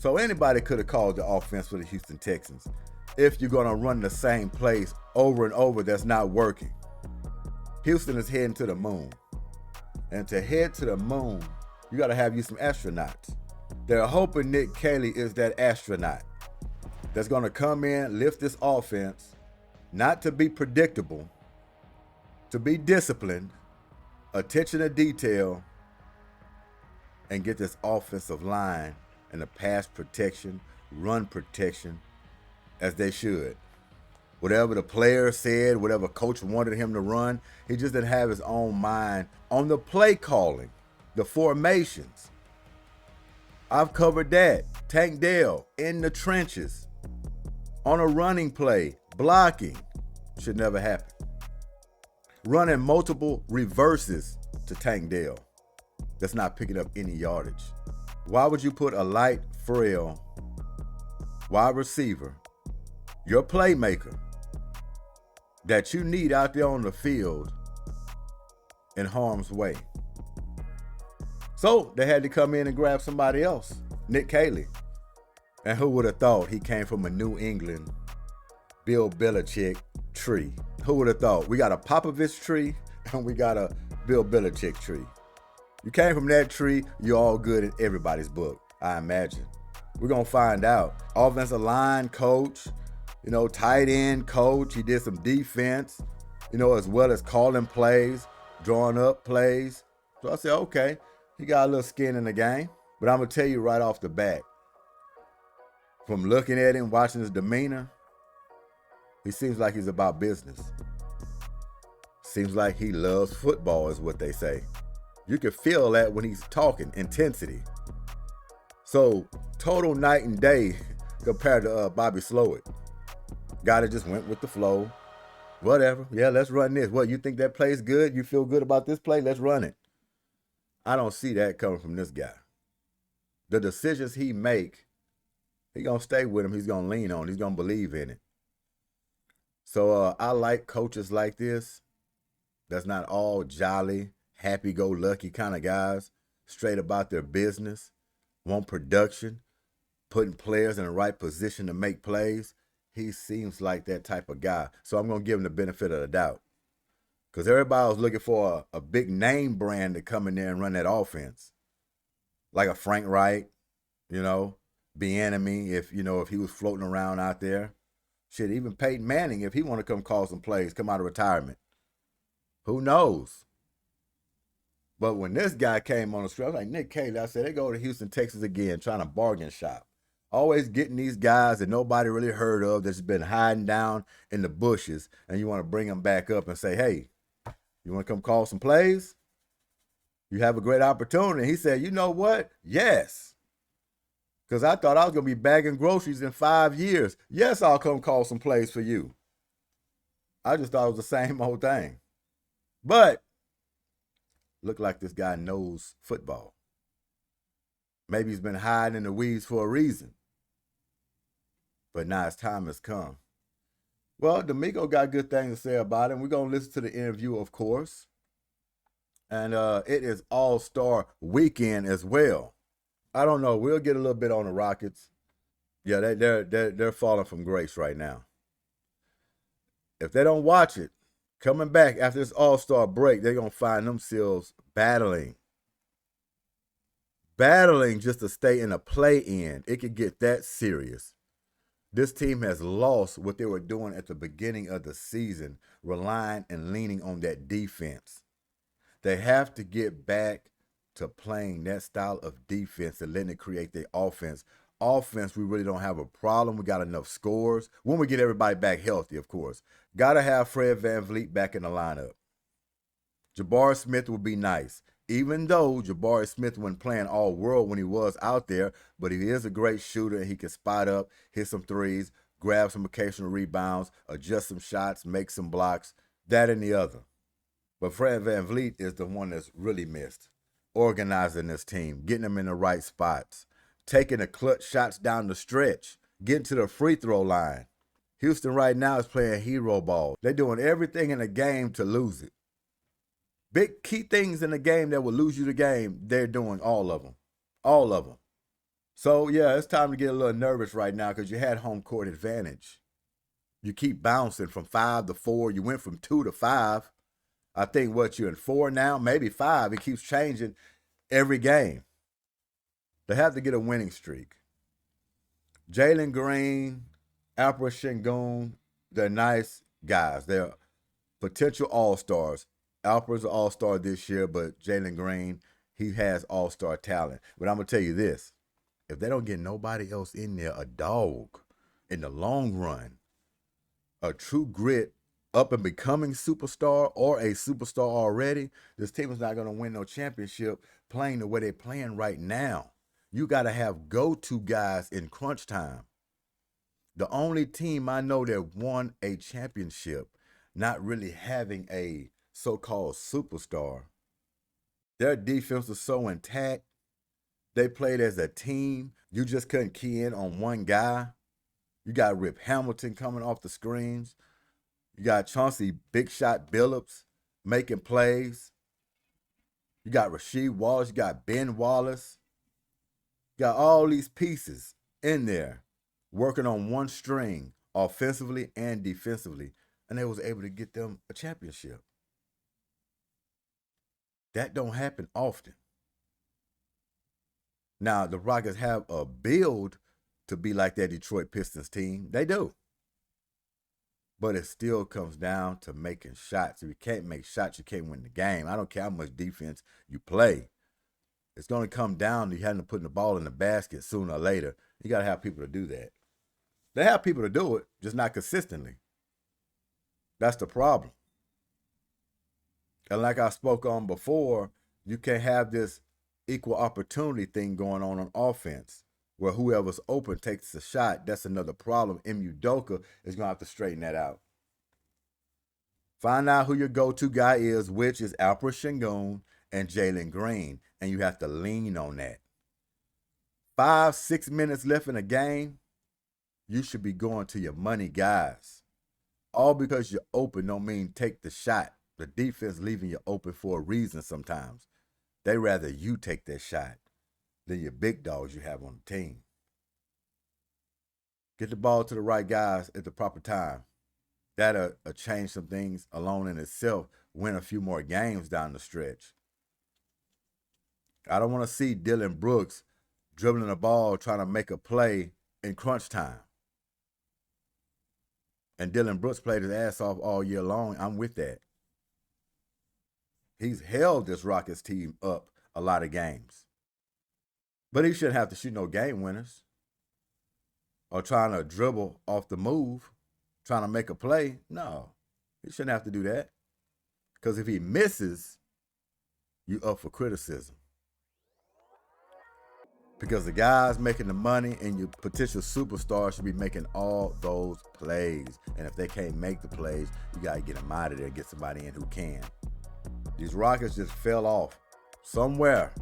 So anybody could have called the offense for the Houston Texans. If you're going to run the same plays over and over, that's not working. Houston is heading to the moon. And to head to the moon, you got to have you some astronauts. They're hoping Nick Caley is that astronaut that's going to come in, lift this offense, not to be predictable, to be disciplined, attention to detail, and get this offensive line and the pass protection, run protection, as they should. Whatever the player said, whatever coach wanted him to run, he just didn't have his own mind on the play calling, the formations. I've covered that. Tank Dell in the trenches, on a running play, blocking, should never happen. Running multiple reverses to Tank Dell, that's not picking up any yardage. Why would you put a light, frail wide receiver, your playmaker, that you need out there on the field, in harm's way? So they had to come in and grab somebody else, Nick Caley. And who would have thought he came from a New England Bill Belichick tree? Who would have thought? We got a Popovich tree and we got a Bill Belichick tree. You came from that tree, you're all good in everybody's book, I imagine. We're going to find out. Offensive line coach, tight end coach. He did some defense, as well as calling plays, drawing up plays. So I said, okay, he got a little skin in the game. But I'm going to tell you right off the bat, from looking at him, watching his demeanor, he seems like he's about business. Seems like he loves football, is what they say. You can feel that when he's talking, intensity. So, total night and day compared to Bobby Slowik. Guy that just went with the flow. Whatever. Yeah, let's run this. What, you think that play's good? You feel good about this play? Let's run it. I don't see that coming from this guy. The decisions he make, he's going to stay with him. He's going to lean on it. He's going to believe in it. So I like coaches like this. That's not all jolly, happy-go-lucky kind of guys. Straight about their business. Want production. Putting players in the right position to make plays. He seems like that type of guy. So I'm going to give him the benefit of the doubt. Because everybody was looking for a big name brand to come in there and run that offense. Like a Frank Wright, Bieniemy, if he was floating around out there. Shit, even Peyton Manning, if he want to come call some plays, come out of retirement. Who knows? But when this guy came on the screen, I was like, Nick Caley, I said, they go to Houston, Texas again, trying to bargain shop. Always getting these guys that nobody really heard of that's been hiding down in the bushes, and you want to bring them back up and say, hey, you want to come call some plays? You have a great opportunity. He said, you know what? Yes. Because I thought I was going to be bagging groceries in 5 years. Yes, I'll come call some plays for you. I just thought it was the same old thing. But looked like this guy knows football. Maybe he's been hiding in the weeds for a reason. But now his time has come. Well, D'Amico got good things to say about him. We're going to listen to the interview, of course. And it is All-Star Weekend as well. I don't know. We'll get a little bit on the Rockets. Yeah, they're falling from grace right now. If they don't watch it, coming back after this All-Star break, they're going to find themselves battling just to stay in a play-in. It could get that serious. This team has lost what they were doing at the beginning of the season, relying and leaning on that defense. They have to get back to playing that style of defense and letting it create their offense. Offense, we really don't have a problem. We got enough scores. When we get everybody back healthy, of course. Got to have Fred VanVleet back in the lineup. Jabari Smith would be nice. Even though Jabari Smith wasn't playing all world when he was out there, but he is a great shooter and he can spot up, hit some threes, grab some occasional rebounds, adjust some shots, make some blocks, that and the other. But Fred VanVleet is the one that's really missed. Organizing this team, getting them in the right spots, taking the clutch shots down the stretch, getting to the free throw line. Houston right now is playing hero ball. They're doing everything in the game to lose it. Big key things in the game that will lose you the game, they're doing all of them. All of them. So, yeah, it's time to get a little nervous right now because you had home court advantage. You keep bouncing from 5 to 4. You went from 2 to 5. I think what you're in 4 now, maybe 5. It keeps changing every game. They have to get a winning streak. Jalen Green, Alpha Shingun, they're nice guys. They're potential all-stars. Alper's an all-star this year, but Jalen Green, he has all-star talent. But I'm going to tell you this. If they don't get nobody else in there, a dog, in the long run, a true grit, up and becoming superstar or a superstar already, this team is not going to win no championship playing the way they're playing right now. You got to have go-to guys in crunch time. The only team I know that won a championship not really having a so-called superstar, their defense was so intact. They played as a team. You just couldn't key in on one guy. You got Rip Hamilton coming off the screens. You got Chauncey Big Shot Billups making plays. You got Rasheed Wallace. You got Ben Wallace. You got all these pieces in there working on one string offensively and defensively. And they was able to get them a championship. That don't happen often. Now, the Rockets have a build to be like that Detroit Pistons team. They do. But it still comes down to making shots. If you can't make shots, you can't win the game. I don't care how much defense you play. It's going to come down to you having to put the ball in the basket sooner or later. You got to have people to do that. They have people to do it, just not consistently. That's the problem. And like I spoke on before, you can't have this equal opportunity thing going on offense where whoever's open takes a shot. That's another problem. Udoka is going to have to straighten that out. Find out who your go-to guy is, which is Alpha Shingun and Jalen Green, and you have to lean on that. 5-6 minutes left in a game, you should be going to your money guys. All because you're open don't mean take the shot. The defense leaving you open for a reason sometimes. They rather you take that shot than your big dogs you have on the team. Get the ball to the right guys at the proper time. That'll change some things alone in itself. Win a few more games down the stretch. I don't want to see Dylan Brooks dribbling the ball trying to make a play in crunch time. And Dylan Brooks played his ass off all year long. I'm with that. He's held this Rockets team up a lot of games. But he shouldn't have to shoot no game winners or trying to dribble off the move, trying to make a play. No, he shouldn't have to do that. Because if he misses, you up for criticism. Because the guys making the money and your potential superstars should be making all those plays. And if they can't make the plays, you got to get them out of there and get somebody in who can. These Rockets just fell off somewhere.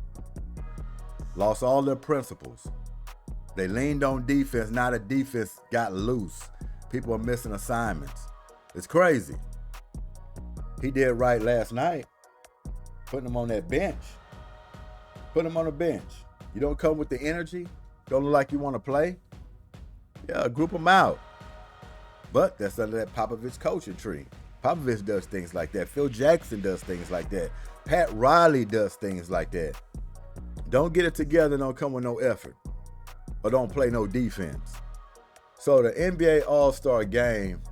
Lost all their principles. They leaned on defense. Now the defense got loose. People are missing assignments. It's crazy. He did right last night, putting him on that bench. Put him on the bench. You don't come with the energy, don't look like you want to play, yeah, group them out. But that's under that Popovich coaching tree. Popovich does things like that. Phil Jackson does things like that. Pat Riley does things like that. Don't get it together, don't come with no effort. Or don't play no defense. So the NBA All-Star Game,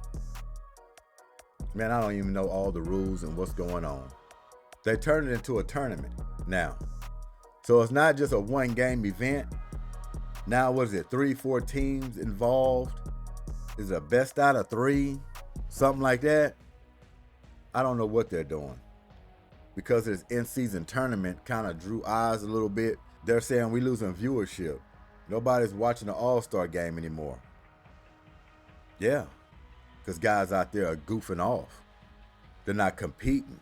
man, I don't even know all the rules and what's going on. They turned it into a tournament now. So it's not just a one-game event. Now, what is it, 3-4 teams involved? Is it a best out of 3? Something like that? I don't know what they're doing. Because this in-season tournament kind of drew eyes a little bit. They're saying we're losing viewership. Nobody's watching the All-Star Game anymore. Yeah, because guys out there are goofing off. They're not competing.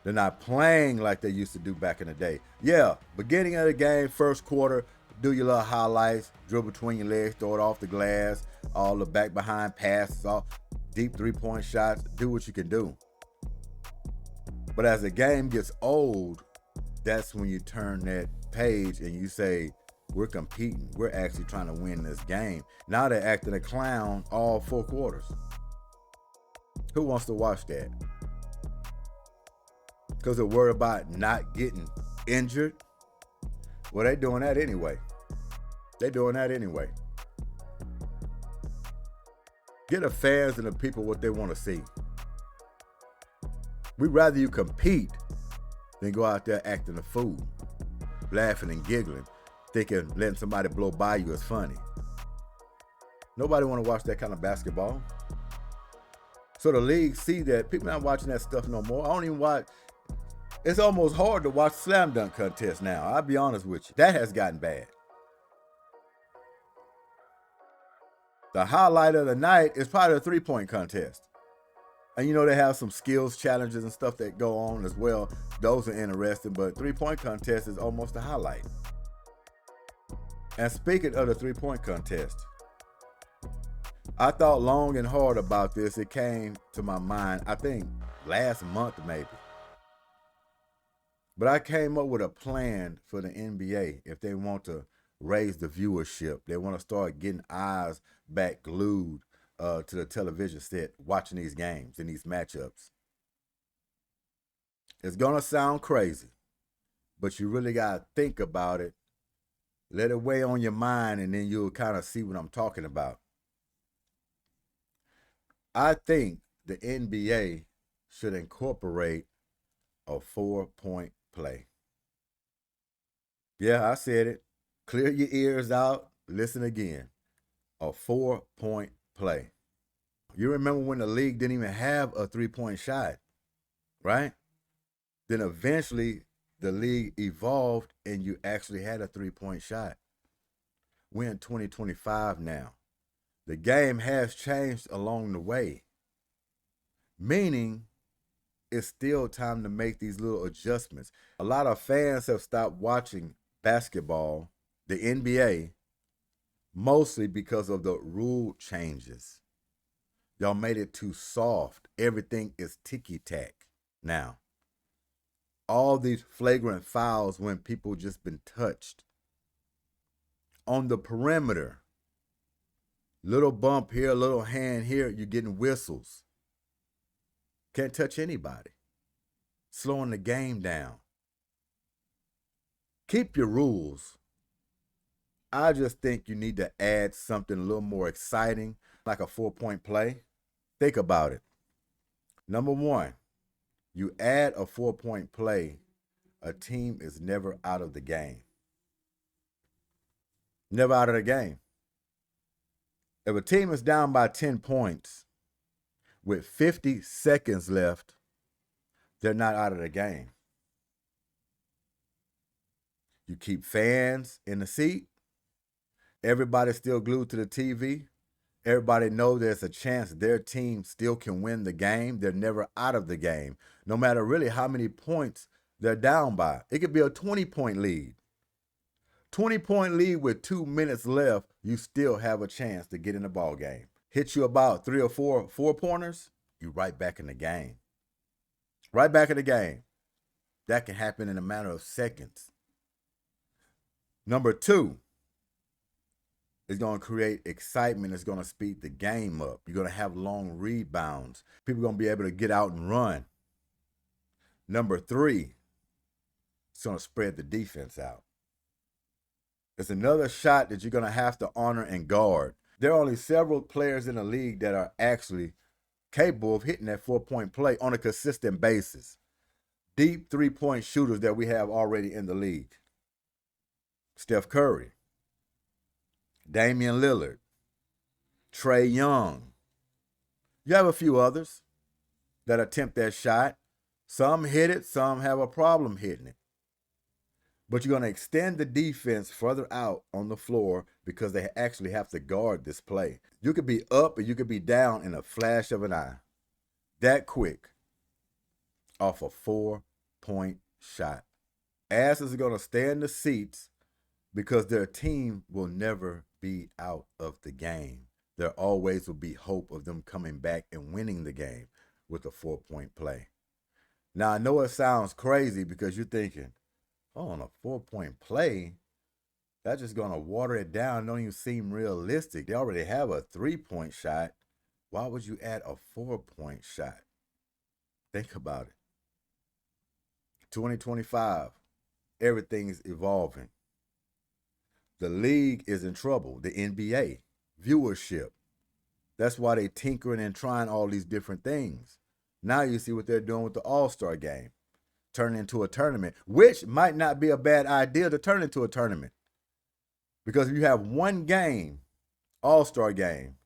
They're not playing like they used to do back in the day. Yeah, beginning of the game, first quarter, do your little highlights, dribble between your legs, throw it off the glass, all the back behind passes, all deep three-point shots, do what you can do. But as the game gets old, that's when you turn that page and you say, We're competing. We're actually trying to win this game. Now they're acting a clown all 4 quarters. Who wants to watch that? Because they're worried about not getting injured? Well, they're doing that anyway. They're doing that anyway. Get the fans and the people what they want to see. We'd rather you compete than go out there acting a fool, laughing and giggling, thinking letting somebody blow by you is funny. Nobody want to watch that kind of basketball. So the league see that people not watching that stuff no more. I don't even watch. It's almost hard to watch slam dunk contests now. I'll be honest with you. That has gotten bad. The highlight of the night is probably the 3-point contest. And you know they have some skills challenges and stuff that go on as well. Those are interesting, but 3-point contest is almost the highlight. And speaking of the 3-point contest, I thought long and hard about this. It came to my mind, I think last month maybe. But I came up with a plan for the NBA if they want to raise the viewership. They want to start getting eyes back glued to the television set watching these games and these matchups. It's going to sound crazy, but you really got to think about it. Let it weigh on your mind, and then you'll kind of see what I'm talking about. I think the NBA should incorporate a 4-point play. Yeah, I said it. Clear your ears out. Listen again. A 4-point play. You remember when the league didn't even have a 3-point shot, right? Then eventually the league evolved and you actually had a 3-point shot. We're in 2025 now. The game has changed along the way, meaning it's still time to make these little adjustments. A lot of fans have stopped watching basketball, the NBA, mostly because of the rule changes. Y'all made it too soft. Everything is ticky-tack now. All these flagrant fouls when people just been touched. On the perimeter, little bump here, little hand here, you're getting whistles. Can't touch anybody. Slowing the game down. Keep your rules. I just think you need to add something a little more exciting, like a 4-point play. Think about it. Number one, you add a 4-point play, a team is never out of the game. Never out of the game. If a team is down by 10 points with 50 seconds left, they're not out of the game. You keep fans in the seat. Everybody's still glued to the TV. Everybody knows there's a chance their team still can win the game. They're never out of the game, no matter really how many points they're down by. It could be a 20-point lead. 20-point lead with 2 minutes left, you still have a chance to get in the ball game. Hit you about 3 or 4 4-pointers, you're right back in the game. Right back in the game. That can happen in a matter of seconds. Number two, it's going to create excitement. It's going to speed the game up. You're going to have long rebounds. People are going to be able to get out and run. Number three, it's going to spread the defense out. It's another shot that you're going to have to honor and guard. There are only several players in the league that are actually capable of hitting that 4-point play on a consistent basis. Deep 3-point shooters that we have already in the league. Steph Curry, Damian Lillard, Trae Young. You have a few others that attempt that shot. Some hit it, some have a problem hitting it. But you're going to extend the defense further out on the floor because they actually have to guard this play. You could be up or you could be down in a flash of an eye. That quick off a 4-point shot. Asses are going to stay in the seats because their team will never be out of the game. There always will be hope of them coming back and winning the game with a 4-point play. Now, I know it sounds crazy because you're thinking, oh, on a 4-point play, That's just going to water it down. Don't even seem realistic. They already have a 3-point shot. Why would you add a 4-point shot? Think about it. 2025, everything's evolving. The league is in trouble. The NBA, viewership. That's why they tinkering and trying all these different things. Now you see what they're doing with the All-Star game. Turn into a tournament, which might not be a bad idea to turn into a tournament. Because if you have one game, All-Star game,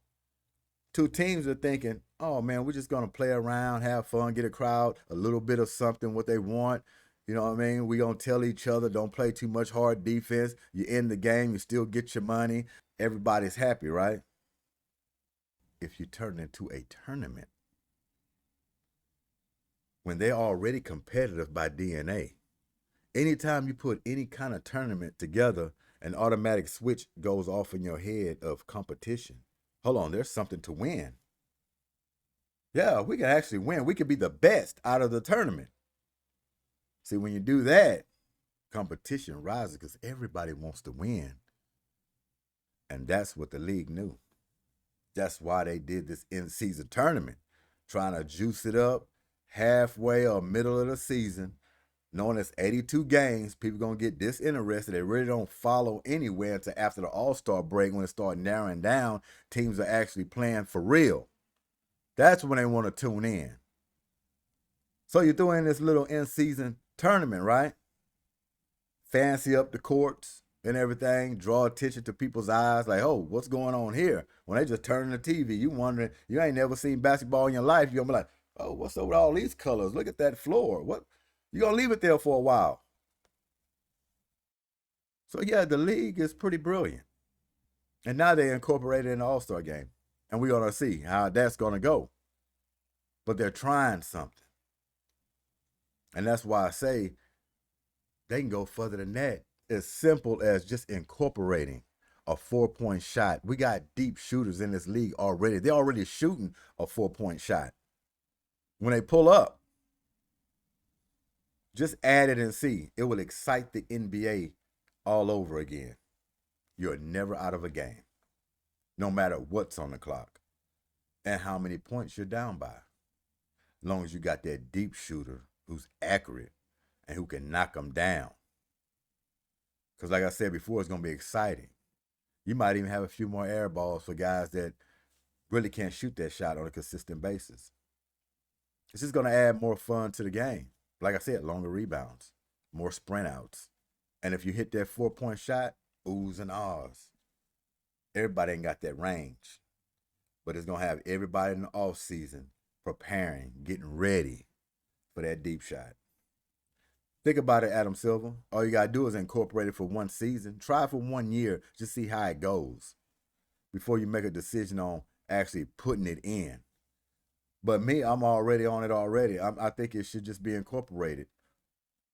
two teams are thinking, oh man, we're just going to play around, have fun, get a crowd, a little bit of something, what they want. You know what I mean? We're going to tell each other, don't play too much hard defense. You end the game, you still get your money. Everybody's happy, right? If you turn it into a tournament, when they're already competitive by DNA, anytime you put any kind of tournament together, an automatic switch goes off in your head of competition. Hold on, there's something to win. Yeah, we can actually win. We could be the best out of the tournament. See, when you do that, competition rises because everybody wants to win. And that's what the league knew. That's why they did this in-season tournament, trying to juice it up halfway or middle of the season. Knowing it's 82 games, people going to get disinterested. They really don't follow anywhere until after the All-Star break when it starts narrowing down. Teams are actually playing for real. That's when they want to tune in. So you're doing this little in-season tournament, right? Fancy up the courts and everything, draw attention to people's eyes like, oh, what's going on here? When they just turn the TV, you wondering, you ain't never seen basketball in your life. You're going to be like, oh, what's up with all these colors? Look at that floor. What? You're going to leave it there for a while. So, yeah, the league is pretty brilliant. And now they incorporated in the All-Star game. And we're going to see how that's going to go. But they're trying something. And that's why I say they can go further than that. As simple as just incorporating a 4-point shot. We got deep shooters in this league already. They're already shooting a 4-point shot. When they pull up, just add it and see. It will excite the NBA all over again. You're never out of a game, no matter what's on the clock and how many points you're down by. As long as you got that deep shooter who's accurate and who can knock them down. Because like I said before, it's going to be exciting. You might even have a few more air balls for guys that really can't shoot that shot on a consistent basis. It's just going to add more fun to the game. Like I said, longer rebounds, more sprint outs. And if you hit that 4-point shot, oohs and ahs. Everybody ain't got that range. But it's going to have everybody in the off season preparing, getting ready for that deep shot. Think about it, Adam Silver. All you got to do is incorporate it for one season. Try it for 1 year. Just see how it goes before you make a decision on actually putting it in. But me, I'm already on it already. I think it should just be incorporated.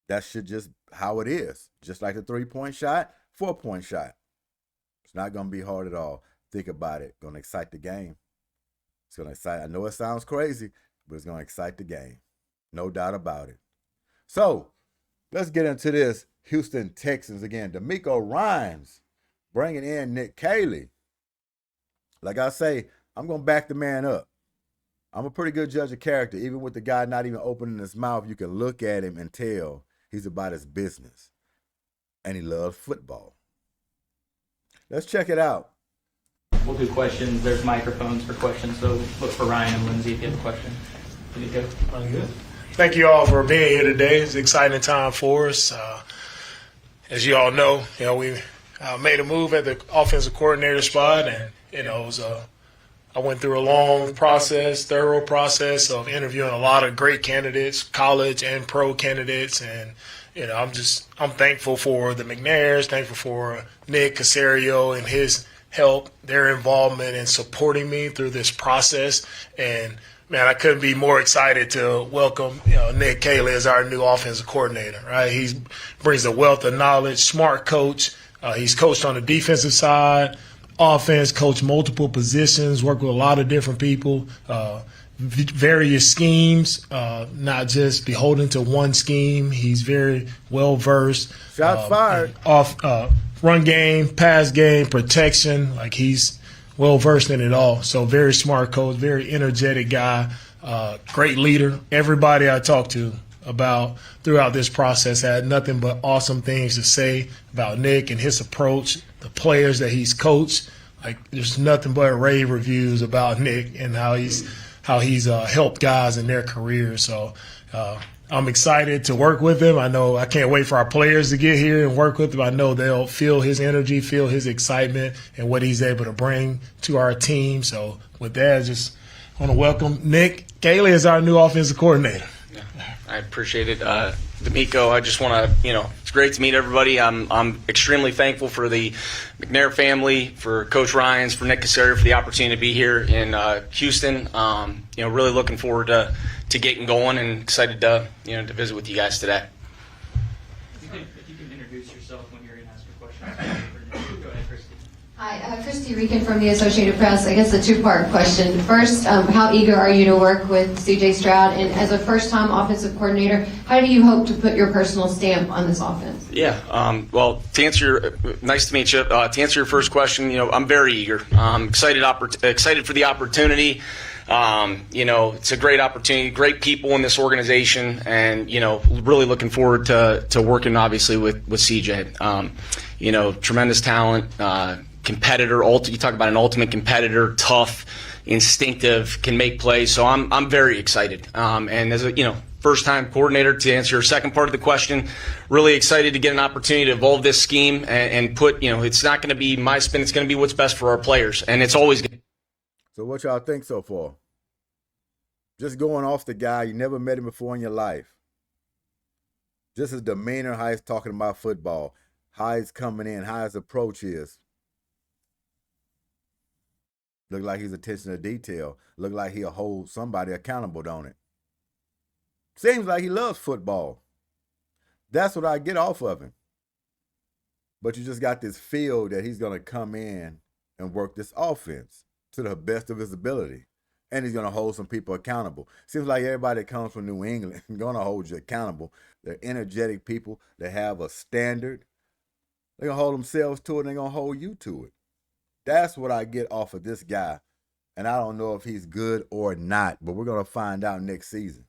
That should just how it is. Just like the 3-point shot, 4-point shot. It's not going to be hard at all. Think about it. Going to excite the game. It's going to excite. I know it sounds crazy, but it's going to excite the game. No doubt about it. So, let's get into this Houston Texans again. D'Amico Rhymes bringing in Nick Caley. Like I say, I'm going to back the man up. I'm a pretty good judge of character. Even with the guy not even opening his mouth, you can look at him and tell he's about his business. And he loves football. Let's check it out. We'll do questions. There's microphones for questions, so look for Ryan and Lindsay if you have a question. Good. Thank you all for being here today. It's an exciting time for us. As you all know, we made a move at the offensive coordinator spot, and it was I went through a long process, thorough process of interviewing a lot of great candidates, college and pro candidates, and I'm thankful for the McNairs, thankful for Nick Caserio and his help, their involvement in supporting me through this process. And man, I couldn't be more excited to welcome Nick Caley as our new offensive coordinator. Right, he brings a wealth of knowledge, smart coach. He's coached on the defensive side, offense, coached multiple positions, worked with a lot of different people, various schemes, not just beholden to one scheme. He's very well versed. Shots fired. run game, pass game, protection. Like, he's well versed in it all. So very smart coach, very energetic guy, great leader. Everybody I talked to about throughout this process had nothing but awesome things to say about Nick and his approach, the players that he's coached. Like, there's nothing but rave reviews about Nick and how he's helped guys in their careers. So I'm excited to work with him. I can't wait for our players to get here and work with him. I know they'll feel his energy, feel his excitement, and what he's able to bring to our team. So with that, I just want to welcome Nick. Caley is our new offensive coordinator. I appreciate it. D'Amico, I just want to, it's great to meet everybody. I'm extremely thankful for the McNair family, for Coach Ryans, for Nick Casario, for the opportunity to be here in Houston. Really looking forward to getting going and excited to visit with you guys today. If you can introduce yourself when you're going to ask your question. Go ahead, Christy. Hi, Christy Rican from the Associated Press. I guess a two-part question. First, how eager are you to work with C.J. Stroud? And as a first-time offensive coordinator, how do you hope to put your personal stamp on this offense? Yeah, well, nice to meet you. To answer your first question, I'm very eager. Excited for the opportunity. It's a great opportunity, great people in this organization, and, really looking forward to working, obviously, with CJ. Tremendous talent, competitor. You talk about an ultimate competitor, tough, instinctive, can make plays. So I'm very excited. And as a first-time coordinator, to answer your second part of the question, really excited to get an opportunity to evolve this scheme and put. It's not going to be my spin. It's going to be what's best for our players, and it's always. So what y'all think so far? Just going off the guy, you never met him before in your life. Just his demeanor, how he's talking about football, how he's coming in, how his approach is. Look like he's attention to detail. Look like he'll hold somebody accountable, don't it? Seems like he loves football. That's what I get off of him. But you just got this feel that he's going to come in and work this offense to the best of his ability. And he's going to hold some people accountable. Seems like everybody that comes from New England is going to hold you accountable. They're energetic people that have a standard. They're going to hold themselves to it, and they're going to hold you to it. That's what I get off of this guy. And I don't know if he's good or not, but we're going to find out next season.